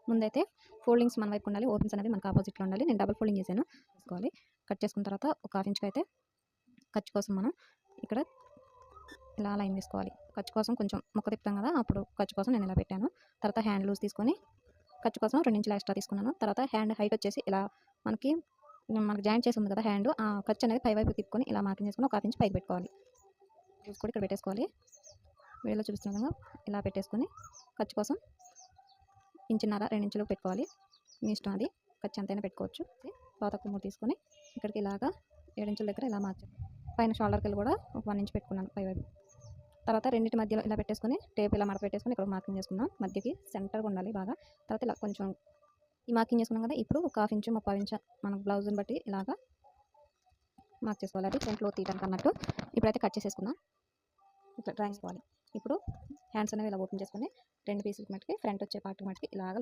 ముందైతే ఫోల్డింగ్స్ మన వైపు ఉండాలి, ఓపెన్స్ అనేది మనకు ఆపోజిట్లో ఉండాలి. నేను డబుల్ ఫోల్డింగ్ చేశాను. తీసుకోవాలి. కట్ చేసుకున్న తర్వాత ఒక హాఫ్ ఇంచ్కి అయితే ఖర్చు కోసం మనం ఇక్కడ ఇలా లైన్ వేసుకోవాలి. ఖర్చు కోసం కొంచెం ముక్క తిప్పుతాం కదా, అప్పుడు ఖర్చు కోసం నేను ఇలా పెట్టాను. తర్వాత హ్యాండ్ లూజ్ తీసుకొని ఖర్చు కోసం 2 ఇంచులు ఎక్స్ట్రా తీసుకున్నాను. తర్వాత హ్యాండ్ హైట్ వచ్చేసి ఇలా మనకి జాయింట్ చేసి ఉంది కదా హ్యాండ్, ఆ ఖర్చు అనేది పై వైపు తిప్పుకొని ఇలా మార్కింగ్ చేసుకొని ఒక హాఫ్ ఇంచ్ పైకి పెట్టుకోవాలి. లూజ్ కూడా ఇక్కడ పెట్టేసుకోవాలి. వీడియోలో చూపిస్తున్న విధంగా ఇలా పెట్టేసుకొని ఖర్చు కోసం 1.5 2 ఇంచులు పెట్టుకోవాలి. మీ ఇష్టం, అది ఖర్చు ఎంతైనా పెట్టుకోవచ్చు. పాతకు మూడు తీసుకొని ఇక్కడికి ఇలాగా 7 ఇంచుల దగ్గర ఇలా మార్చాను. పైన షోల్డర్కి కూడా ఒక 1 ఇంచ్ పెట్టుకున్నాను పై వైపు. తర్వాత రెండింటి మధ్యలో ఇలా పెట్టేసుకొని టేప్ ఇలా మడత పెట్టేసుకొని ఇక్కడ మార్కింగ్ చేసుకుందాం. మధ్యకి సెంటర్గా ఉండాలి బాగా. తర్వాత ఇలా కొంచెం ఈ మార్కింగ్ చేసుకున్నాం కదా, ఇప్పుడు ఒక హాఫ్ ఇంచు 30 ఇంచు మనకు బ్లౌజ్ని బట్టి ఇలాగా మార్క్ చేసుకోవాలి. అది ఫ్రంట్లో తీయడానికి అన్నట్టు. ఇప్పుడైతే కట్ చేసేసుకుందాం. ఇట్లా డ్రాయింగ్ చేసుకోవాలి. ఇప్పుడు హ్యాండ్స్ అనేవి ఇలా ఓపెన్ చేసుకొని 2 పీసులకి మట్టుకి ఫ్రంట్ వచ్చే పార్ట్ మట్టుకి ఇలాగ